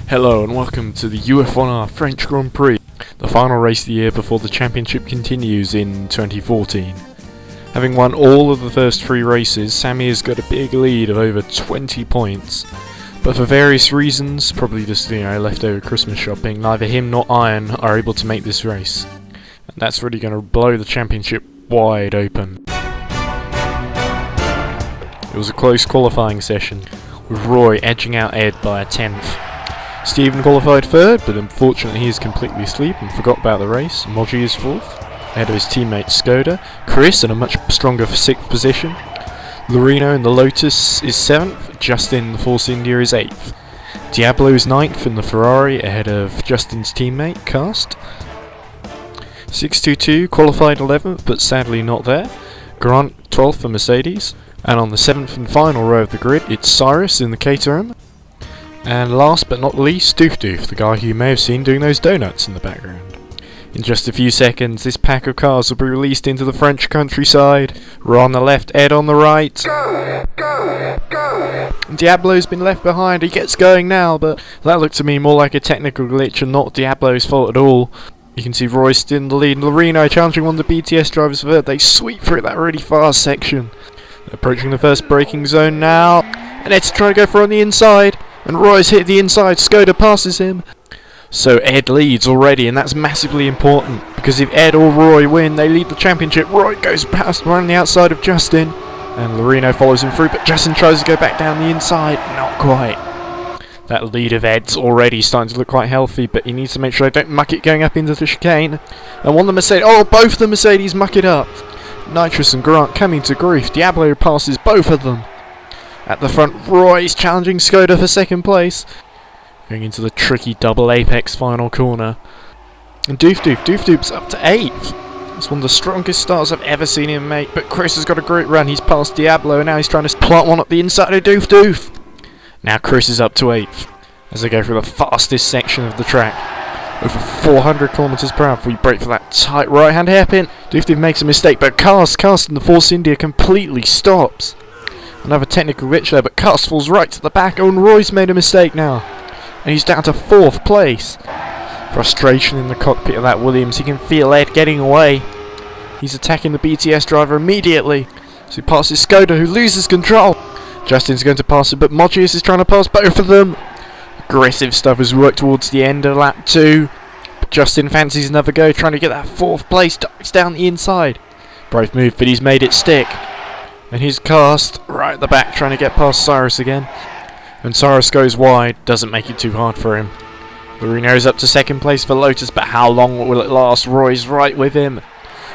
Hello and welcome to the UF1R French Grand Prix, the final race of the year before the championship continues in 2014. Having won all of the first 3 races, Sammy has got a big lead of over 20 points. But for various reasons, probably just leftover Christmas shopping, neither him nor Iron are able to make this race. And that's really going to blow the championship wide open. It was a close qualifying session, with Roy edging out Ed by a 10th. Stephen qualified 3rd, but unfortunately he is completely asleep and forgot about the race. Moggius is 4th, ahead of his teammate Skoda. Chris in a much stronger 6th position. Lorino in the Lotus is 7th, Justin in the Force India is 8th. Diablo is 9th in the Ferrari, ahead of Justin's teammate Karst. 622 qualified 11th, but sadly not there. Grant 12th for Mercedes. And on the 7th and final row of the grid, it's Cyrus in the Caterham. And last but not least, Deufdeuf, the guy who you may have seen doing those donuts in the background. In just a few seconds, this pack of cars will be released into the French countryside. Roy on the left, Ed on the right. Diablo's been left behind, he gets going now, but that looked to me more like a technical glitch and not Diablo's fault at all. You can see Roy still in the lead, and Lorino challenging one of the BTS drivers for third. They sweep through that really fast section. They're approaching the first braking zone now, and Ed's trying to go for on the inside. And Roy's hit the inside, Skoda passes him. So Ed leads already, and that's massively important, because if Ed or Roy win, they lead the championship. Roy goes past around the outside of Justin, and Lorino follows him through, but Justin tries to go back down the inside. Not quite. That lead of Ed's already starting to look quite healthy, but he needs to make sure they don't muck it going up into the chicane. And one of the Mercedes, both the Mercedes muck it up. Nitrous and Grant coming to grief. Diablo passes both of them. At the front, Roy's challenging Skoda for 2nd place. Going into the tricky double apex final corner. And Deufdeuf's up to 8th. It's one of the strongest starts I've ever seen him make. But Chris has got a great run. He's passed Diablo and now he's trying to plant one up the inside of Deufdeuf. Now Chris is up to 8th as they go through the fastest section of the track. Over 400 km per hour before you brake for that tight right hand hairpin. Deufdeuf makes a mistake, but Karst in the Force India completely stops. Another technical glitch there, but Karst falls right to the back. And Roy's made a mistake now. And he's down to 4th place. Frustration in the cockpit of that Williams. He can feel Ed getting away. He's attacking the BTS driver immediately. So he passes Skoda, who loses control. Justin's going to pass him, but Moggius is trying to pass both of them. Aggressive stuff as we work towards the end of lap 2. But Justin fancies another go, trying to get that 4th place. Dives down the inside. Brave move, but he's made it stick. And here's Karst right at the back trying to get past Cyrus again. And Cyrus goes wide, doesn't make it too hard for him. Lorino's up to 2nd place for Lotus, but how long will it last? Roy's right with him.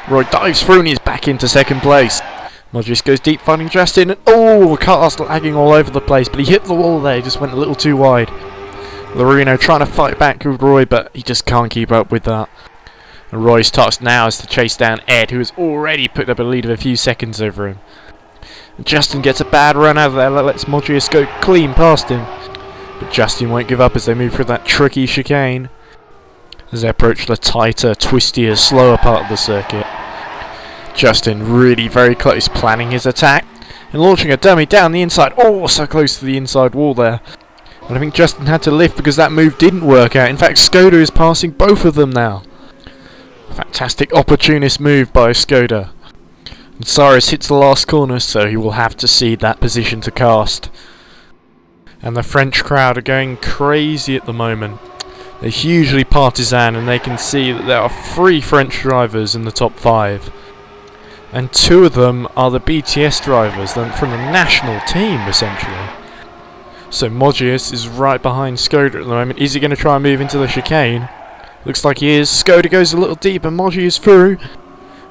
Roy dives through and he's back into 2nd place. Moggius goes deep finding Justin, and Karst lagging all over the place, but he hit the wall there, he just went a little too wide. Lorino trying to fight back with Roy, but he just can't keep up with that. And Roy's task now is to chase down Ed, who has already put up a lead of a few seconds over him. Justin gets a bad run out of there, lets Moggius go clean past him. But Justin won't give up as they move through that tricky chicane. As they approach the tighter, twistier, slower part of the circuit. Justin really very close, planning his attack. And launching a dummy down the inside. So close to the inside wall there. And I think Justin had to lift because that move didn't work out. In fact, Skoda is passing both of them now. Fantastic opportunist move by Skoda. And Cyrus hits the last corner, so he will have to cede that position to Karst. And the French crowd are going crazy at the moment. They're hugely partisan, and they can see that there are 3 French drivers in the top 5. And 2 of them are the BTS drivers from the national team, essentially. So Moggius is right behind Skoda at the moment. Is he going to try and move into the chicane? Looks like he is. Skoda goes a little deep, and Moggius through.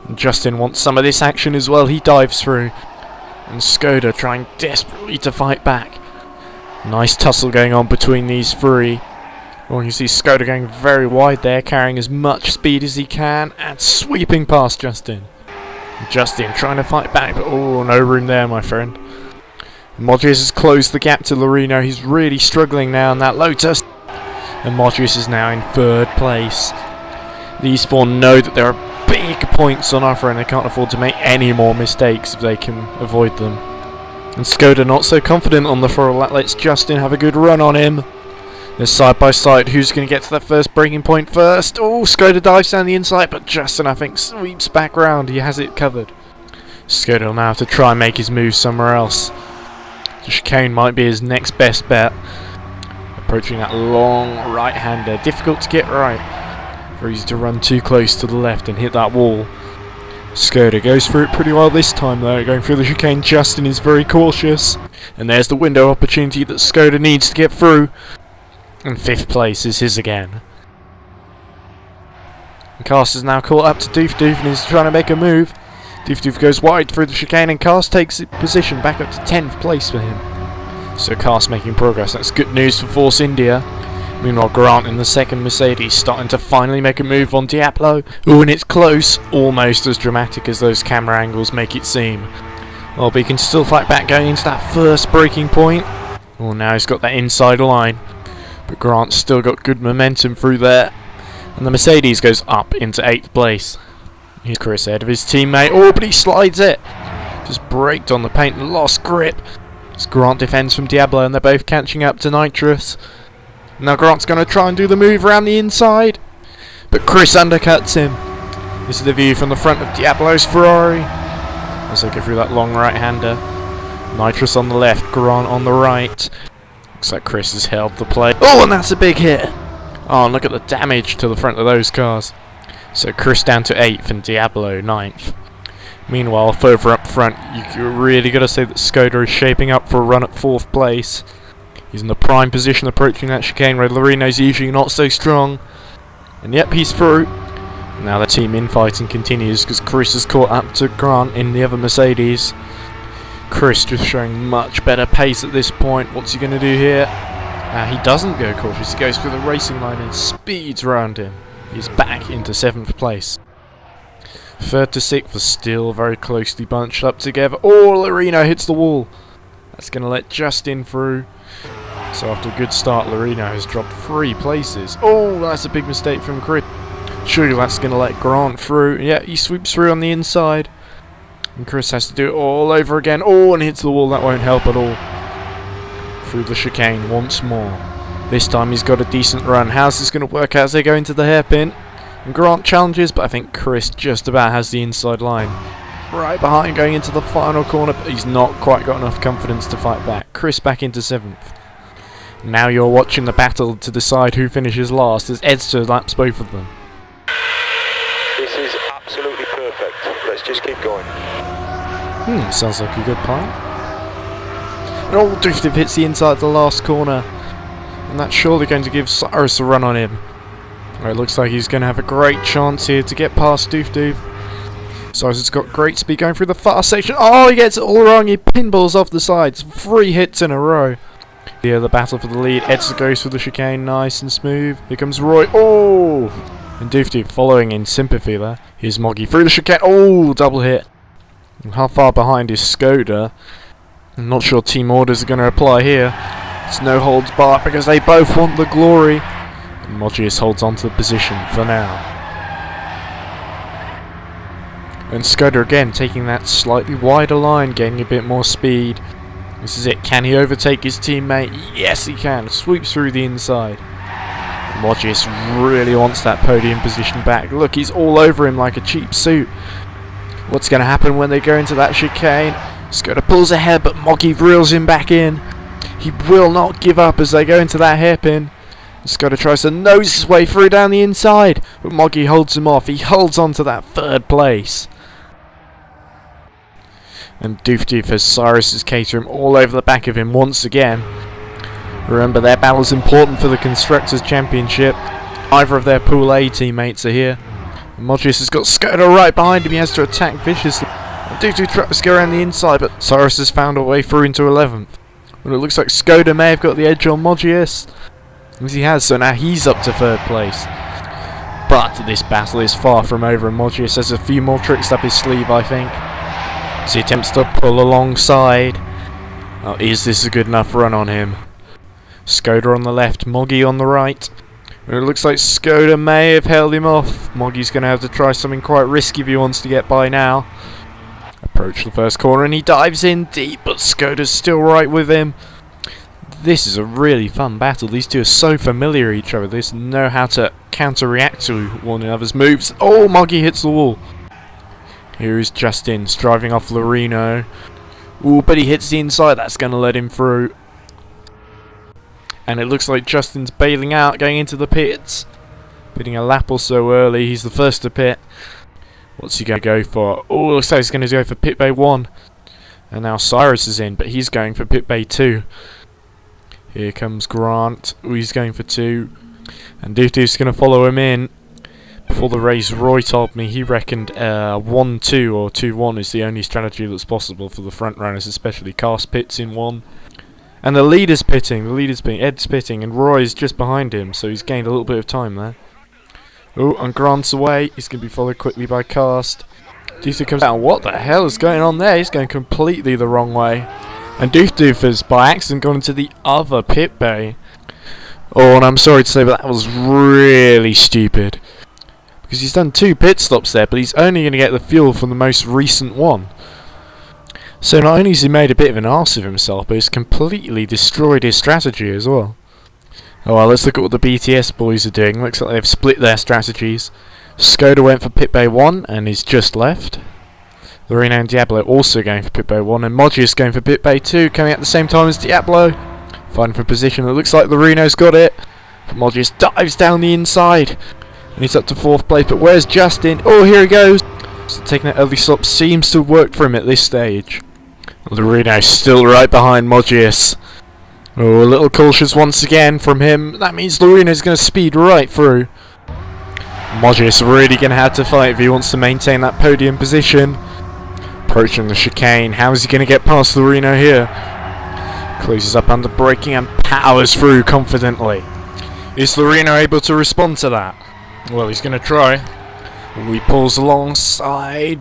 And Justin wants some of this action as well. He dives through. And Skoda trying desperately to fight back. Nice tussle going on between these 3. Well, you see Skoda going very wide there, carrying as much speed as he can, and sweeping past Justin. Justin trying to fight back, but no room there, my friend. Moggius has closed the gap to Lorino. He's really struggling now in that Lotus. And Moggius is now in 3rd place. These 4 know that there are big points on offer and they can't afford to make any more mistakes if they can avoid them. And Skoda not so confident on the throttle. That lets Justin have a good run on him. They're side by side. Who's going to get to that first breaking point first? Oh, Skoda dives down the inside, but Justin, I think, sweeps back round. He has it covered. Skoda will now have to try and make his move somewhere else. The chicane might be his next best bet. Approaching that long right-hander. Difficult to get right. Very easy to run too close to the left and hit that wall. Skoda goes through it pretty well this time though. Going through the chicane, Justin is very cautious. And there's the window opportunity that Skoda needs to get through. And 5th place is his again. And Karst is now caught up to Deufdeuf and is trying to make a move. Deufdeuf goes wide through the chicane and Karst takes position back up to 10th place for him. So Karst making progress. That's good news for Force India. Meanwhile, Grant in the second Mercedes starting to finally make a move on Diablo. Oh, and it's close. Almost as dramatic as those camera angles make it seem. Well, but he can still fight back going into that first braking point. Oh, now he's got that inside line. But Grant's still got good momentum through there. And the Mercedes goes up into 8th place. Here's Chris ahead of his teammate. Oh, but he slides it. Just braked on the paint and lost grip. As Grant defends from Diablo and they're both catching up to Nitrous. Now Grant's going to try and do the move around the inside. But Chris undercuts him. This is the view from the front of Diablo's Ferrari. As they go through that long right-hander. Nitrous on the left, Grant on the right. Looks like Chris has held the play. Oh, and that's a big hit. Oh, and look at the damage to the front of those cars. So Chris down to 8th and Diablo 9th. Meanwhile, further up front, you really got to say that Skoda is shaping up for a run at 4th place. He's in the prime position approaching that chicane where Lorino's usually not so strong. And yep, he's through. Now the team infighting continues because Chris has caught up to Grant in the other Mercedes. Chris just showing much better pace at this point. What's he going to do here? He doesn't go cautious. He goes through the racing line and speeds around him. He's back into 7th place. 3rd to 6th are still very closely bunched up together. Oh, Lorino hits the wall. That's going to let Justin through. So after a good start, Lorino has dropped 3 places. Oh, that's a big mistake from Chris. Surely that's going to let Grant through. Yeah, he sweeps through on the inside. And Chris has to do it all over again. Oh, and hits the wall. That won't help at all. Through the chicane once more. This time he's got a decent run. How's this going to work out as they go into the hairpin? And Grant challenges, but I think Chris just about has the inside line. Right behind going into the final corner, but he's not quite got enough confidence to fight back. Chris back into 7th. Now you're watching the battle to decide who finishes last as Edster laps both of them. This is absolutely perfect. Let's just keep going. Sounds like a good plan. And oh, Deufdeuf hits the inside of the last corner. And that's surely going to give Cyrus a run on him. It looks like he's going to have a great chance here to get past Deufdeuf. Cyrus has got great speed going through the fast section. Oh, he gets it all wrong. He pinballs off the sides. 3 hits in a row. Here, the battle for the lead. Edster goes for the chicane, nice and smooth. Here comes Roy. Oh! And Deufdeuf following in sympathy there. Here's Moggy through the chicane. Oh, double hit. And how far behind is Skoda? I'm not sure team orders are going to apply here. It's no holds barred because they both want the glory. And Moggius holds on to the position for now. And Skoda again taking that slightly wider line, gaining a bit more speed. This is it. Can he overtake his teammate? Yes, he can. Sweeps through the inside. Moggius really wants that podium position back. Look, he's all over him like a cheap suit. What's going to happen when they go into that chicane? Skoda pulls ahead, but Moggy reels him back in. He will not give up as they go into that hairpin. Skoda tries to nose his way through down the inside, but Moggy holds him off. He holds on to that 3rd place. And Deufdeuf has Cyrus's Caterham all over the back of him once again. Remember, their battle's important for the Constructors' Championship. Either of their Pool A teammates are here. And Moggius has got Skoda right behind him. He has to attack viciously. Deufdeuf tries to go around the inside, but Cyrus has found a way through into 11th. Well, it looks like Skoda may have got the edge on Moggius. As he has, so now he's up to 3rd place. But this battle is far from over, and Moggius has a few more tricks up his sleeve, I think. So he attempts to pull alongside. Oh, is this a good enough run on him? Skoda on the left, Moggy on the right. Well, it looks like Skoda may have held him off. Moggy's going to have to try something quite risky if he wants to get by now. Approach the first corner and he dives in deep, but Skoda's still right with him. This is a really fun battle. These two are so familiar with each other. They just know how to counter-react to one another's moves. Oh, Moggy hits the wall. Here is Justin driving off Lorino. Ooh, but he hits the inside. That's going to let him through. And it looks like Justin's bailing out, going into the pits. Pitting a lap or so early. He's the first to pit. What's he going to go for? Oh, looks like he's going to go for pit bay 1. And now Cyrus is in, but he's going for pit bay 2. Here comes Grant. Ooh, he's going for 2. And Deufdeuf's going to follow him in. Before the race, Roy told me he reckoned 1-2 or 2-1 is the only strategy that's possible for the front runners, especially Karst pits in 1. And the leader's pitting. Ed's pitting, and Roy's just behind him, so he's gained a little bit of time there. Oh, and Grant's away. He's going to be followed quickly by Karst. Deufdeuf comes out. What the hell is going on there? He's going completely the wrong way. And Deufdeuf has, by accident, gone into the other pit bay. Oh, and I'm sorry to say, but that was really stupid. Because he's done 2 pit stops there, but he's only going to get the fuel from the most recent one. So not only has he made a bit of an arse of himself, but he's completely destroyed his strategy as well. Oh well, let's look at what the BTS boys are doing. Looks like they've split their strategies. Skoda went for pit bay 1 and is just left. Lorino and Diablo also going for pit bay 1, and Moggius going for pit bay 2, coming at the same time as Diablo. Fighting for position. It looks like Lorino's got it. But Moggius dives down the inside. And he's up to 4th place, but where's Justin? Oh, here he goes. So taking that early stop seems to have worked for him at this stage. Lorino's still right behind Moggius. Oh, a little cautious once again from him. That means Lorino's going to speed right through. Moggius really going to have to fight if he wants to maintain that podium position. Approaching the chicane. How is he going to get past Lorino here? Closes up under braking and powers through confidently. Is Lorino able to respond to that? Well, he's going to try. He pulls alongside.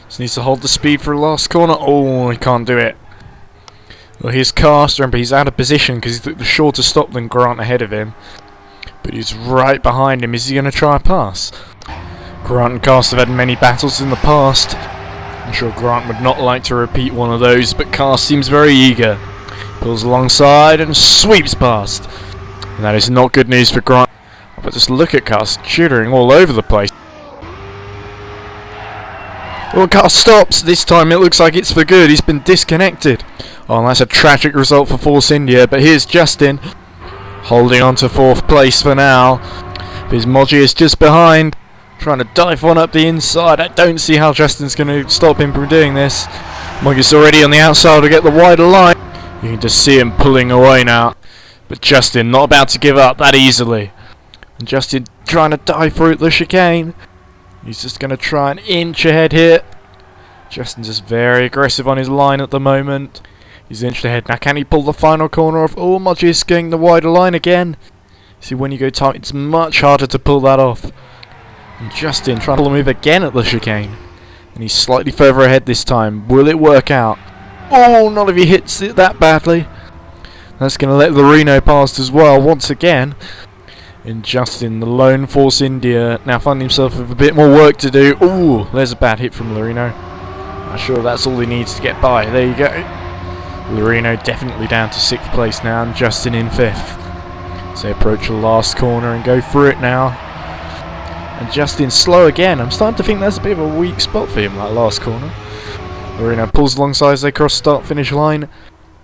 Just needs to hold the speed for the last corner. Oh, he can't do it. Well, here's Karst. Remember, he's out of position because he's the shorter stop than Grant ahead of him. But he's right behind him. Is he going to try a pass? Grant and Karst have had many battles in the past. I'm sure Grant would not like to repeat one of those, but Karst seems very eager. Pulls alongside and sweeps past. And that is not good news for Grant. But just look at Karst jittering all over the place. Well, Karst stops. This time it looks like it's for good. He's been disconnected. Oh, and that's a tragic result for Force India. But here's Justin, holding on to 4th place for now. His Moggius just behind, trying to dive one up the inside. I don't see how Justin's going to stop him from doing this. Moggius already on the outside to get the wider line. You can just see him pulling away now. But Justin not about to give up that easily. And Justin trying to dive through the chicane. He's just going to try and inch ahead here. Justin's just very aggressive on his line at the moment. He's inched ahead. Now can he pull the final corner off? Oh, Moggius getting the wider line again. See, when you go tight, it's much harder to pull that off. And Justin trying to move again at the chicane. And he's slightly further ahead this time. Will it work out? Oh, not if he hits it that badly. That's going to let Lorino past as well once again. And Justin, the lone Force India, now finding himself with a bit more work to do. Ooh, there's a bad hit from Lorino. I'm sure that's all he needs to get by. There you go. Lorino definitely down to 6th place now, and Justin in 5th. So they approach the last corner and go through it now. And Justin's slow again. I'm starting to think that's a bit of a weak spot for him, that last corner. Lorino pulls alongside as they cross start-finish line.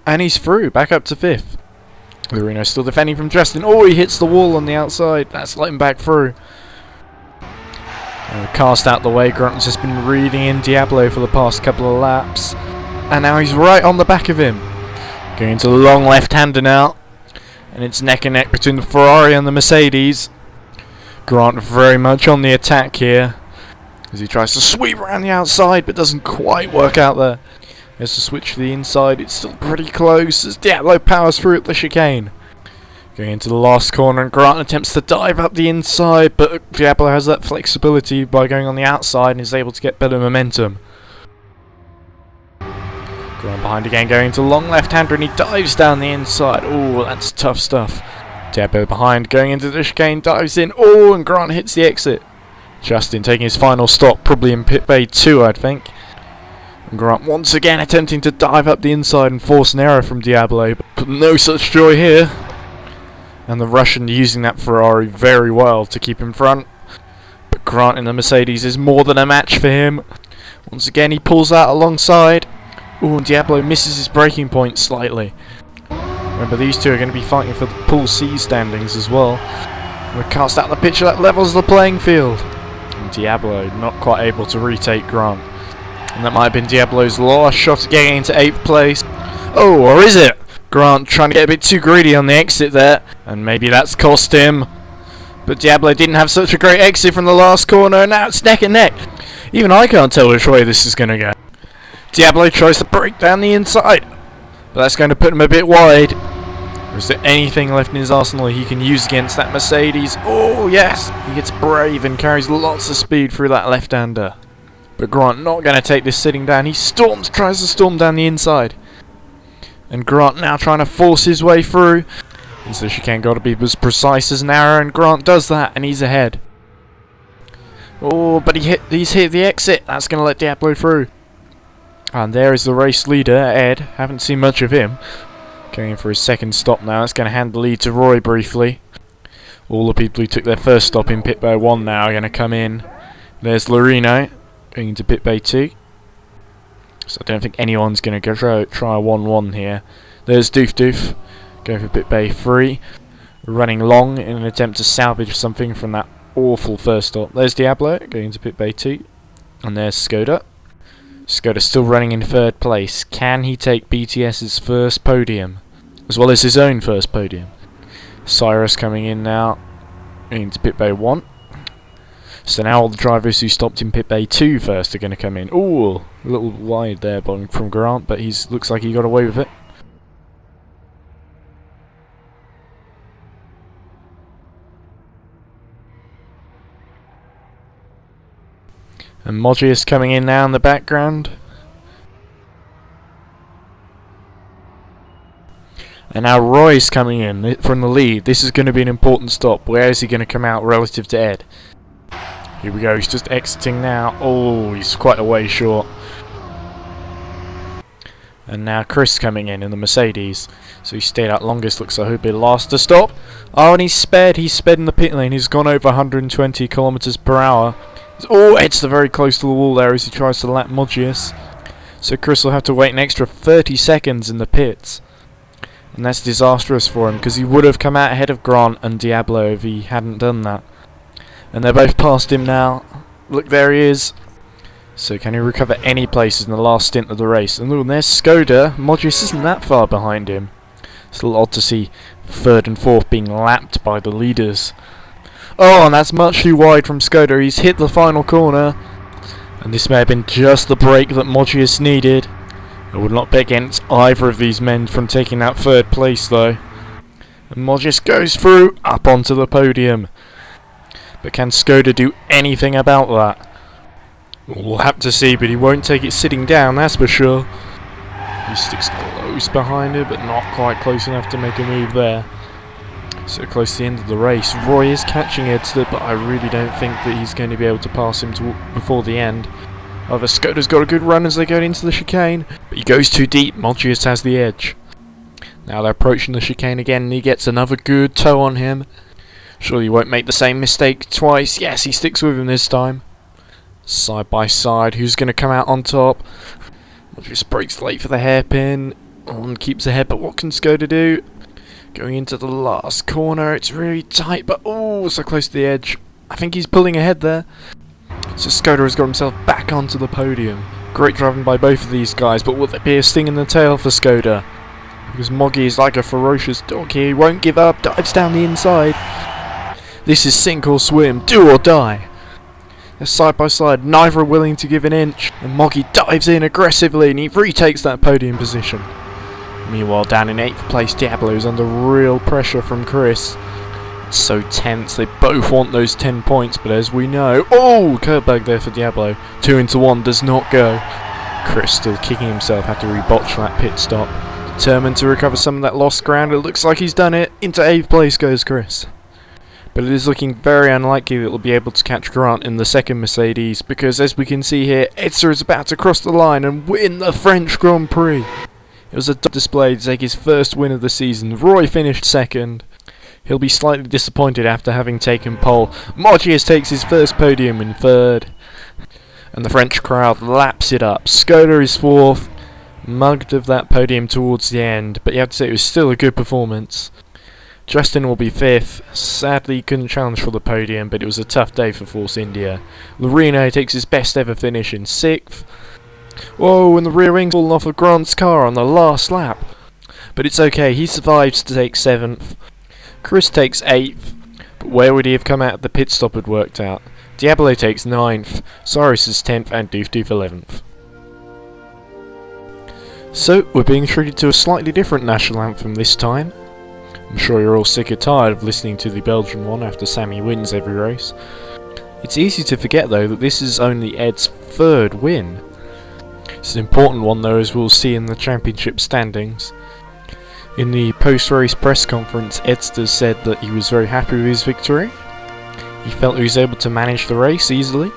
And he's through, back up to 5th. Lorino still defending from Justin. Oh, he hits the wall on the outside. That's let him back through. Karst out the way. Grant's just been reading in Diablo for the past couple of laps. And now he's right on the back of him. Going into the long left-hander now. And it's neck and neck between the Ferrari and the Mercedes. Grant very much on the attack here. As he tries to sweep around the outside, but doesn't quite work out there. He has to switch to the inside. It's still pretty close as Diablo powers through at the chicane. Going into the last corner, and Grant attempts to dive up the inside, but Diablo has that flexibility by going on the outside and is able to get better momentum. Grant behind again, going to long left-hander, and he dives down the inside. Oh, that's tough stuff. Diablo behind, going into the chicane, dives in. Oh, and Grant hits the exit. Justin taking his final stop, probably in pit bay 2, I'd think. And Grant once again attempting to dive up the inside and force an error from Diablo, but no such joy here. And the Russian using that Ferrari very well to keep in front. But Grant in the Mercedes is more than a match for him. Once again he pulls out alongside. Ooh, and Diablo misses his braking point slightly. Remember, these two are going to be fighting for the Pool C standings as well. We're cast out of the picture, that levels the playing field. And Diablo not quite able to retake Grant. And that might have been Diablo's last shot at getting into 8th place. Oh, or is it? Grant trying to get a bit too greedy on the exit there. And maybe that's cost him. But Diablo didn't have such a great exit from the last corner, and now it's neck and neck. Even I can't tell which way this is going to go. Diablo tries to break down the inside, but that's going to put him a bit wide. Or is there anything left in his arsenal he can use against that Mercedes? Oh yes, he gets brave and carries lots of speed through that left-hander. But Grant not going to take this sitting down. He tries to storm down the inside. And Grant now trying to force his way through. And so chicane got to be as precise as an arrow, and Grant does that, and he's ahead. Oh, but he's hit the exit. That's going to let Diablo through. And there is the race leader, Ed. Haven't seen much of him. Going in for his second stop now. It's going to hand the lead to Roy briefly. All the people who took their first stop in pit bay 1 now are going to come in. There's Lorino going into pit bay 2. So I don't think anyone's going to go try a 1-1 here. There's Deufdeuf going for pit bay 3. Running long in an attempt to salvage something from that awful first stop. There's Diablo going into pit bay 2. And there's Skoda. Skoda still running in 3rd place. Can he take BTS's first podium, as well as his own first podium? Cyrus coming in now into pit bay 1. So now all the drivers who stopped in pit bay 2 first are going to come in. Ooh, a little wide there from Grant, but looks like he got away with it. And Moggius coming in now in the background. And now Roy's coming in from the lead. This is going to be an important stop. Where is he going to come out relative to Ed? Here we go, he's just exiting now. Oh, he's quite a way short. And now Chris coming in the Mercedes. So he stayed out longest, looks like he'll be last to stop. Oh, and he's sped in the pit lane. He's gone over 120 kilometers per hour. Oh, Ed's very close to the wall there as he tries to lap Moggius. So Chris will have to wait an extra 30 seconds in the pits. And that's disastrous for him, because he would have come out ahead of Grant and Diablo if he hadn't done that. And they're both past him now. Look, there he is. So can he recover any places in the last stint of the race? And look, there's Skoda. Moggius isn't that far behind him. It's a little odd to see 3rd and 4th being lapped by the leaders. Oh, and that's much too wide from Skoda. He's hit the final corner. And this may have been just the break that Moggius needed. I would not bet against either of these men from taking that 3rd place, though. And Moggius goes through, up onto the podium. But can Skoda do anything about that? We'll have to see, but he won't take it sitting down, that's for sure. He sticks close behind it, but not quite close enough to make a move there. So close to the end of the race. Roy is catching Ed, but I really don't think that he's going to be able to pass him before the end. However, Skoda's got a good run as they go into the chicane, but he goes too deep. Moggius has the edge. Now they're approaching the chicane again, and he gets another good toe on him. Surely he won't make the same mistake twice. Yes, he sticks with him this time. Side by side, who's going to come out on top? Moggius breaks late for the hairpin. And keeps ahead, but what can Skoda do? Going into the last corner, it's really tight, but oh, so close to the edge. I think he's pulling ahead there. So Skoda has got himself back onto the podium. Great driving by both of these guys, but will there be a sting in the tail for Skoda? Because Moggy is like a ferocious dog here. He won't give up, dives down the inside. This is sink or swim, do or die. They're side by side, neither are willing to give an inch. And Moggy dives in aggressively and he retakes that podium position. Meanwhile, down in 8th place, Diablo is under real pressure from Chris. It's so tense, they both want those 10 points, but as we know... Oh, curvebag there for Diablo. 2 into 1 does not go. Chris still kicking himself, had to rebotch that pit stop. Determined to recover some of that lost ground, it looks like he's done it. Into 8th place goes Chris. but it is looking very unlikely that it will be able to catch Grant in the second Mercedes, because as we can see here, Edster is about to cross the line and win the French Grand Prix. It was a display to take his first win of the season. Roy finished second. He'll be slightly disappointed after having taken pole. Moggius takes his first podium in third. And the French crowd laps it up. Skoda is fourth. Mugged of that podium towards the end, but you have to say it was still a good performance. Justin will be fifth. Sadly, he couldn't challenge for the podium, but it was a tough day for Force India. Lorino takes his best ever finish in sixth. Whoa, and the rear wing's fallen off of Grant's car on the last lap. But it's okay, he survives to take seventh. Chris takes eighth, but where would he have come out if the pit stop had worked out? Diablo takes ninth, Cyrus is 10th, and Deufdeuf 11th. So, we're being treated to a slightly different national anthem this time. I'm sure you're all sick or tired of listening to the Belgian one after Sammy wins every race. It's easy to forget though that this is only Ed's third win. It's an important one though, as we'll see in the championship standings. In the post-race press conference, Edster said that he was very happy with his victory. He felt he was able to manage the race easily.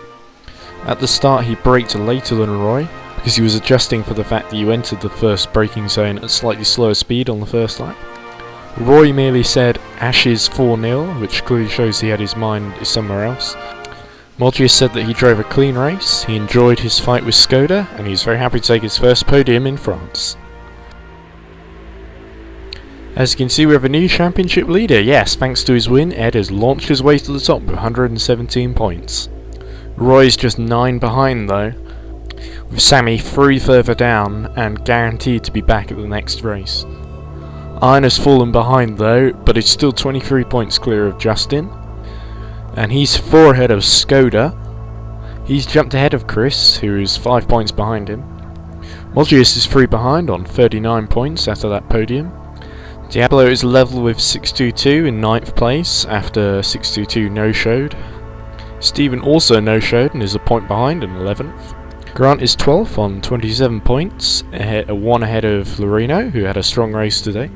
At the start he braked later than Roy, because he was adjusting for the fact that you entered the first braking zone at a slightly slower speed on the first lap. Roy merely said Ashes 4-0, which clearly shows he had his mind somewhere else. Moggius said that he drove a clean race, he enjoyed his fight with Skoda, and he was very happy to take his first podium in France. As you can see, we have a new championship leader. Yes, thanks to his win, Ed has launched his way to the top with 117 points. Roy's just 9 behind though, with Sammy 3 further down and guaranteed to be back at the next race. Iron has fallen behind though, but is still 23 points clear of Justin, and he's 4 ahead of Skoda. He's jumped ahead of Chris, who is 5 points behind him. Moggius is 3 behind on 39 points after that podium. Diablo is level with 622 in 9th place after 622 no-showed. Stephen also no-showed and is a point behind in 11th. Grant is 12th on 27 points, 1 ahead of Lorino, who had a strong race today.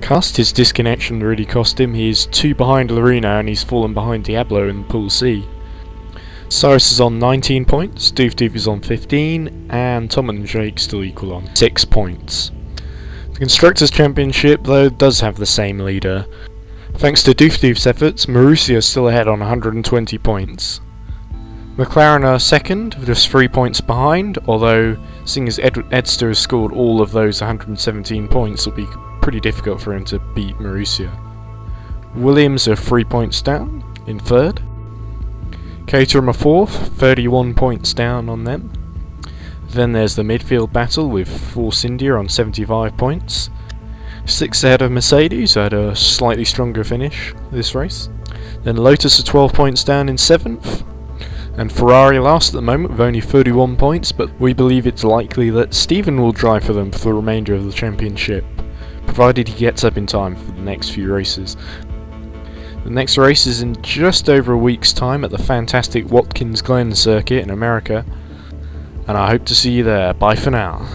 Karst, his disconnection really cost him. He is 2 behind Lorino and he's fallen behind Diablo in Pool C. Cyrus is on 19 points, Deufdeuf is on 15, and Tom and Jake still equal on 6 points. The Constructors' Championship, though, does have the same leader. Thanks to Deufdeuf's efforts, Marussia is still ahead on 120 points. McLaren are second, just 3 points behind, although seeing as Edster has scored all of those 117 points, it'll be pretty difficult for him to beat Marussia. Williams are 3 points down, in third. Caterham are fourth, 31 points down on them. Then there's the midfield battle with Force India on 75 points. 6 ahead of Mercedes, who had a slightly stronger finish this race. Then Lotus are 12 points down in 7th. And Ferrari last at the moment with only 31 points, but we believe it's likely that Stephen will drive for them for the remainder of the championship, provided he gets up in time for the next few races. The next race is in just over a week's time at the fantastic Watkins Glen circuit in America, and I hope to see you there. Bye for now.